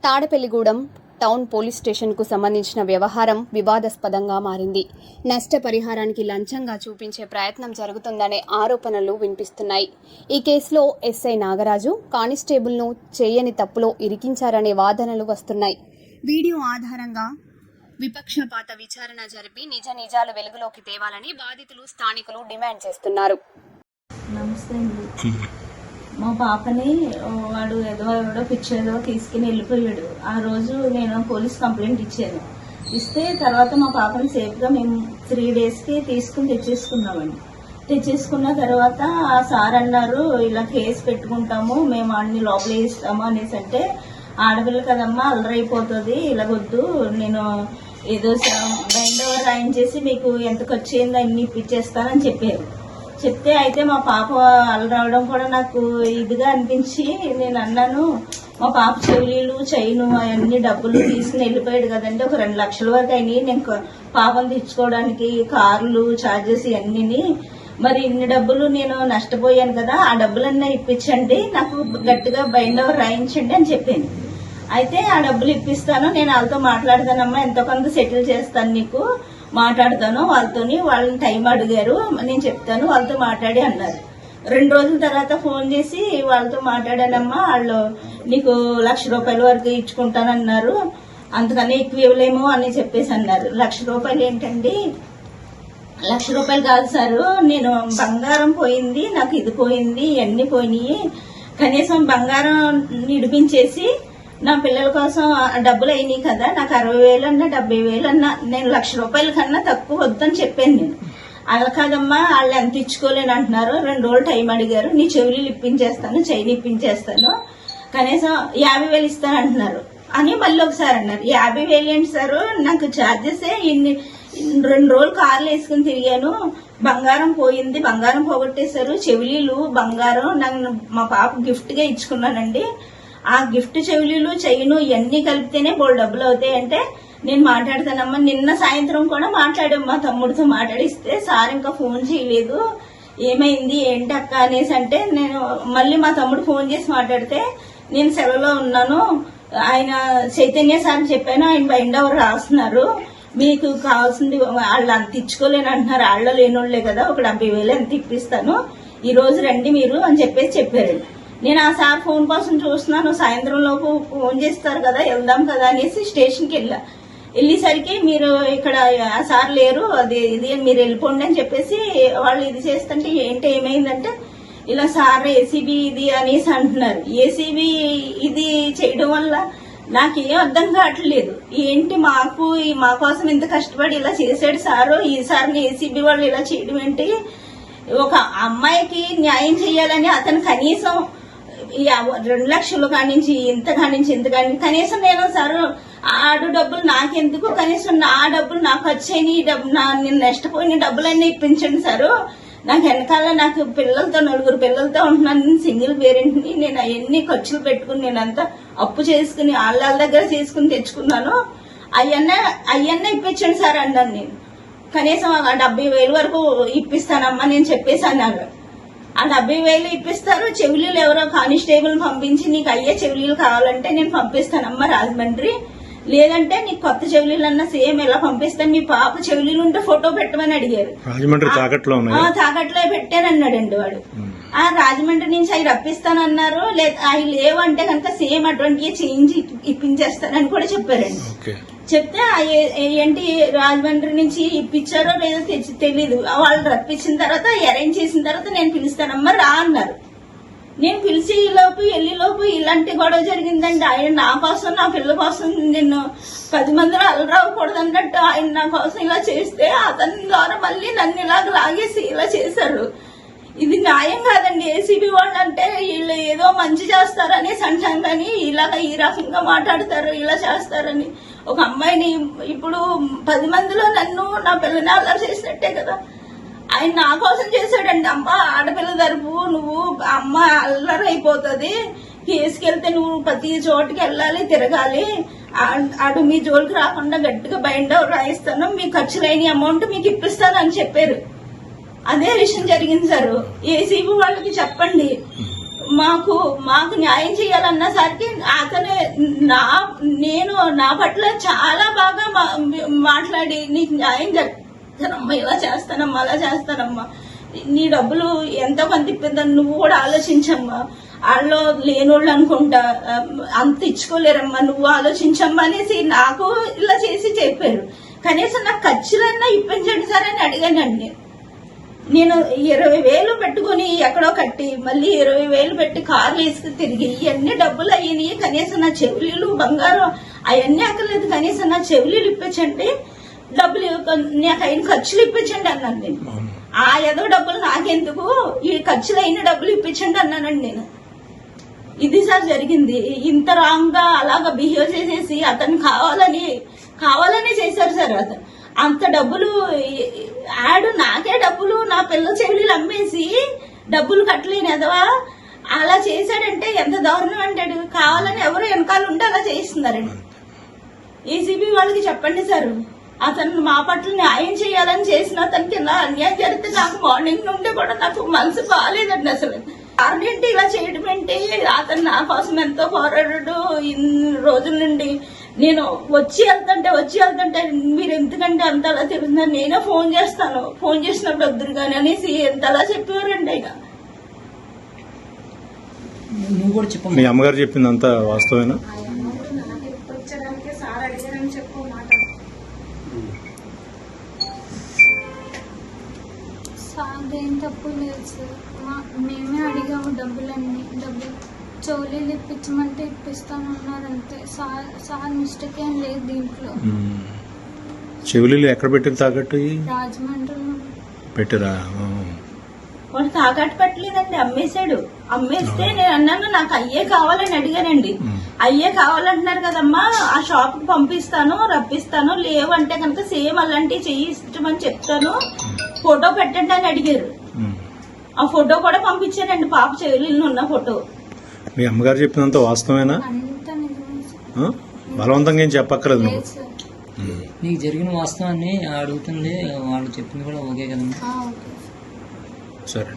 Tadepalligudem town police స్టేషన్కు సంబంధించిన వ్యవహారం వివాదాస్పదంగా మారింది. నష్టపరిహారానికి లంచంగా చూపించే ప్రయత్నం జరుగుతుందనే ఆరోపణలు వినిపిస్తున్నాయి. ఈ కేసులో ఎస్ఐ నాగరాజు కానిస్టేబుల్ను చేయని తప్పులో ఇరికించారనే వాదనలు వస్తున్నాయి. వీడియో ఆధారంగా విపక్షపాత విచారణ జరిపి నిజ నిజాలు వెలుగులోకి తేవాలని బాధితులు, స్థానికులు డిమాండ్ చేస్తున్నారు. నమస్తే అండి. మా పాపని వాడు ఏదో పిచ్చేదో తీసుకుని వెళ్ళిపోయాడు. ఆ రోజు నేను పోలీస్ కంప్లైంట్ ఇచ్చాను. ఇస్తే తర్వాత మా పాపని సేఫ్గా మేము 3 డేస్కి తీసుకుని తెచ్చేసుకున్నామండి. తెచ్చేసుకున్న తర్వాత ఆ సార్ అన్నారు, ఇలా కేసు పెట్టుకుంటాము, మేము అన్ని లోపల ఇస్తాము అనేసి. అంటే ఆడపిల్ల కదమ్మా, అల్లరైపోతుంది, ఇలాగొద్దు, నేను ఏదో బైండ్ ఓవర్ రాయించేసి మీకు ఎంత ఖర్చు అయిందో అన్ని ఇప్పించేస్తానని చెప్పారు. చెప్తే అయితే మా పాప అల్లరావడం కూడా నాకు ఇదిగా అనిపించి నేను అన్నాను, మా పాప చెవులీలు, చైను అవన్నీ డబ్బులు తీసుకుని వెళ్ళిపోయాడు కదండి, ఒక 2 లక్షల వరకు అయినాయి, నేను పాపను తెచ్చుకోవడానికి కార్లు ఛార్జెస్ ఇవన్నీ, మరి ఇన్ని డబ్బులు నేను నష్టపోయాను కదా, ఆ డబ్బులన్నీ ఇప్పించండి, నాకు గట్టిగా బైండ్ ఓవర్ రాయించండి అని చెప్పాను. అయితే ఆ డబ్బులు ఇప్పిస్తాను, నేను వాళ్ళతో మాట్లాడతానమ్మా, ఎంతో కొంత సెటిల్ చేస్తాను, నీకు మాట్లాడతాను వాళ్ళతోని. వాళ్ళని టైం అడిగారు, నేను చెప్తాను, వాళ్ళతో మాట్లాడి అన్నారు. 2 రోజుల తర్వాత ఫోన్ చేసి వాళ్ళతో మాట్లాడానమ్మా, వాళ్ళు నీకు 1 లక్ష రూపాయల వరకు ఇచ్చుకుంటానన్నారు, అంతకన్నా ఎక్కువ ఇవ్వలేము అని చెప్పేసి అన్నారు. 1 లక్ష రూపాయలు ఏంటండి? 1 లక్ష రూపాయలు కాదు సారు, నేను బంగారం పోయింది, నాకు ఇది పోయింది, ఇవన్నీ పోయినాయి, కనీసం బంగారం నిడిపించేసి నా పిల్లల కోసం డబ్బులు అయినాయి కదా, నాకు 60,000 అన్నా 70,000 అన్నా, నేను 1 లక్ష రూపాయల కన్నా తక్కువ వద్దని చెప్పాను నేను. అలా కాదమ్మా, వాళ్ళు ఎంత ఇచ్చుకోలేని అంటున్నారు, 2 రోజులు టైం అడిగారు, నీ చెవులీలు ఇప్పించేస్తాను, చైన్ ఇప్పించేస్తాను, కనీసం 50,000 ఇస్తాను అంటున్నారు అని మళ్ళీ ఒకసారి అన్నారు. 50,000 ఏంటి సార్, నాకు ఛార్జెస్ ఇన్ని, 2 రోజులు కార్లు వేసుకుని తిరిగాను, బంగారం పోయింది, బంగారం పోగొట్టేశారు, చెవులీలు బంగారం నాకు మా పాప గిఫ్ట్ గా ఇచ్చుకున్నానండి, ఆ గిఫ్ట్ చెవులీలు, చైను ఇవన్నీ కలిపితేనే బోల్ డబ్బులు అవుతాయంటే నేను మాట్లాడతానమ్మా. నిన్న సాయంత్రం కూడా మాట్లాడాం, మా తమ్ముడితో మాట్లాడిస్తే సార్ ఇంకా ఫోన్ చేయలేదు, ఏమైంది ఏంటి అక్క అనేసి అంటే, నేను మళ్ళీ మా తమ్ముడు ఫోన్ చేసి మాట్లాడితే నేను సెలవులో ఉన్నాను, ఆయన చైతన్య సార్ చెప్పాను, ఆయన బైండ్ ఓవర్ రాస్తున్నారు, మీకు కావాల్సింది వాళ్ళు అంత ఇచ్చుకోలేని అంటున్నారు, వాళ్ళ లేనోళ్లే కదా, ఒక 70,000 ఎంత ఇప్పిస్తాను, ఈ రోజు రండి మీరు అని చెప్పేసి చెప్పారు. నేను ఆ సార్ ఫోన్ కోసం చూస్తున్నాను, సాయంత్రం లోపు ఫోన్ చేస్తారు కదా, వెళ్దాం కదా అనేసి స్టేషన్కి వెళ్ళేసరికి మీరు ఇక్కడ ఆ సార్ లేరు, అది ఇది మీరు వెళ్ళిపోండి అని చెప్పేసి వాళ్ళు ఇది చేస్తుంటే ఏంటి ఏమైందంటే, ఇలా సార్ ఏసీబీ ఇది అనేసి అంటున్నారు. ఏసీబీ ఇది చేయడం వల్ల నాకేం అర్థం కావట్లేదు, ఏంటి మా కోసం ఇంత కష్టపడి ఇలా చేశాడు సారు, ఈ సార్ని ఏసీబీ వాళ్ళు ఇలా చేయడం ఏంటి, ఒక అమ్మాయికి న్యాయం చేయాలని అతను కనీసం 2 లక్షలు కానించి ఇంత కనీసం నేను సార్ ఆడు డబ్బులు నాకెందుకు, కనీసం నా డబ్బులు నాకు వచ్చాయి, నేను నష్టపోయిన డబ్బులన్నీ ఇప్పించండి సారు, నాకు వెనకాల నాకు పిల్లలతో 4 పిల్లలతో ఉంటున్నాను, నేను సింగిల్ పేరెంట్ ని, నేను అవన్నీ ఖర్చులు పెట్టుకుని నేనంతా అప్పు చేసుకుని వాళ్ళ దగ్గర చేసుకుని తెచ్చుకున్నాను, అవన్నీ ఇప్పించండి సార్ అన్నాను నేను. కనీసం 70,000 వరకు ఇప్పిస్తానమ్మా నేను చెప్పేసి అన్నారు. ఆ 70,000 ఇప్పిస్తారు, చెవులీలు ఎవరో కానిస్టేబుల్ పంపించి నీకు అయ్యే చెవులీలు కావాలంటే నేను పంపిస్తానమ్మా రాజమండ్రి, లేదంటే నీకు కొత్త చెవులీలు అన్నా సేమ్ ఎలా పంపిస్తాను, మీ పాప చెవులీలు ఉంటే ఫోటో పెట్టమని అడిగారు. రాజమండ్రి తాకట్లో పెట్టానన్నాడండి వాడు. ఆ రాజమండ్రి నుంచి అవి రప్పిస్తానన్నారు, అవి లేవంటే కనుక సేమ్ అటువంటి చేంజ్ ఇప్పించేస్తానని కూడా చెప్పారండి. చెప్తే ఏంటి రాజమండ్రి నుంచి ఇప్పించారో లేదో తెలీదు, వాళ్ళు రప్పించిన తర్వాత అరేంజ్ చేసిన తర్వాత నేను పిలుస్తానమ్మా రా అన్నారు. నేను పిలిచి వెళ్ళిలోపు ఇలాంటి గొడవ జరిగిందండి. ఆయన నా కోసం, నా పిల్లల కోసం, నిన్ను 10 మందిలో అల్లరావకూడదు అన్నట్టు ఆయన నా కోసం ఇలా చేస్తే అతని ద్వారా మళ్ళీ నన్ను ఇలాగ లాగేసి ఇలా చేశారు. ఇది న్యాయం కాదండి. ఏసీబీ వాళ్ళు అంటే వీళ్ళు ఏదో మంచి చేస్తారు అనేసి అంటాం, కానీ ఇలాగ ఈ రకంగా మాట్లాడతారు, ఇలా చేస్తారని. ఒక అమ్మాయిని ఇప్పుడు 10 మందిలో నన్ను నా పిల్లని అల్లరి చేసినట్టే కదా. ఆయన నా కోసం చేశాడండి. అమ్మ ఆడపిల్ల తరపు నువ్వు అమ్మ అల్లరి అయిపోతుంది, తీసుకెళ్తే నువ్వు ప్రతి చోటుకి వెళ్ళాలి, తిరగాలి, అటు మీ జోలికి రాకుండా గట్టిగా బైండ్ ఓవర్ రాయిస్తాను, మీ ఖర్చులైన అమౌంట్ మీకు ఇప్పిస్తాను అని చెప్పారు. అదే విషయం జరిగింది సార్. ఏసీబీ వాళ్ళకి చెప్పండి, మాకు న్యాయం చేయాలన్నసరికి అతను నేను నా పట్ల చాలా బాగా మాట్లాడి నీకు న్యాయం చేస్తానమ్మా, ఇలా చేస్తానమ్మా, అలా చేస్తానమ్మా, నీ డబ్బులు ఎంతో కొంత ఇప్పిద్దని నువ్వు కూడా ఆలోచించమ్మా, వాళ్ళు లేనోళ్ళు అనుకుంటా అంత ఇచ్చుకోలేరమ్మా, నువ్వు ఆలోచించమ్మా అనేసి నాకు ఇలా చేసి చెప్పారు. కనీసం నాకు ఖర్చులన్నా ఇప్పించండి సార్ అని అడిగానండి. నేను 20,000 పెట్టుకుని ఎక్కడో కట్టి మళ్ళీ 20,000 పెట్టి కార్లు వేసుకు తిరిగి ఇవన్నీ డబ్బులు అయ్యినాయి. కనీసం నా చెవులీలు బంగారం అవన్నీ అక్కర్లేదు, కనీసం నా చెవులీలు ఇప్పించండి, డబ్బులు నాకు అయిన ఖర్చులు ఇప్పించండి అన్నాను నేను. ఆ ఏదో డబ్బులు నాకెందుకు, ఈ ఖర్చులు అయిన డబ్బులు ఇప్పించండి అన్నానండి నేను. ఇది సార్ జరిగింది. ఇంత రాంగ్ గా అలాగా బిహేవ్ చేసేసి అతను కావాలని చేశారు సార్. అతను అంత డబ్బులు నాకే డబ్బులు నా పిల్ల చెవులీలు అమ్మేసి డబ్బులు కట్టలేని ఎదవా అలా చేశాడంటే ఎంత దారుణం అంటాడు. కావాలని ఎవరు వెనకాల ఉంటే అలా చేస్తున్నారండి. ఏసీబీ వాళ్ళకి చెప్పండి సార్, అతను మా పట్ల న్యాయం చేయాలని చేసిన అతనికి ఇలా అన్యాయం జరిగితే నాకు మార్నింగ్ నుండి కూడా నాకు మనసు బాగాలేదండి. అసలు ఏంటి ఇలా చేయడం ఏంటి, అతను నా కోసం ఎంతో పోరాడాడు ఇన్ని రోజుల నుండి. నేను వచ్చి వెళ్తుంటే మీరు ఎందుకంటే అంత అలా తిరుగుతున్నారు, నేనే ఫోన్ చేస్తాను, ఫోన్ చేసినప్పుడు వద్దురు కానీ అనేసి ఎంతలా చెప్పేవారండి ఆయన. నువ్వు కూడా చెప్పు. మీ అమ్మగారు చెప్పింది అంతా వాస్తవేనా? సార్ ఏం తప్పు లేదు సార్, మేమే అడిగాము డబ్బులు చెవులీలు ఇప్పించమంటే ఇప్పిస్తామన్నారు అంతే. సార్ మిస్టేక్ ఏం లేదు దీంట్లో. చెవులీలు ఎక్కడ పెట్టారు తాకట్టు? రాజమండ్రిలో పెట్టారా? వాడు తాకట్టు పెట్టలేదండి, అమ్మేశాడు. అమ్మేస్తే నేను అన్నాను నాకు అయ్యే కావాలని అడిగానండి. అయ్యే కావాలంటున్నారు కదమ్మా, ఆ షాప్ కి పంపిస్తాను, రప్పిస్తాను, లేవంటే కనుక సేమ్ అలాంటివి చెయ్యి ఇష్టమని చెప్తాను, ఫోటో పెట్టండి అని అడిగారు. ఆ ఫోటో కూడా పంపించానండి, పాప చెవులీలు ఉన్న ఫోటో. మీ అమ్మగారు చెప్పినంత వాస్తవేనా? అంత నిజమే సార్. బలవంతంగా ఏం చెప్పక్కర్లేదు నువ్వు. లేదు సార్. నీకు జరిగిన వాస్తవాన్ని అడుగుతుంది, వాళ్ళు చెప్పింది కూడా ఓకే కదమ్మా. ఓకే. సరే.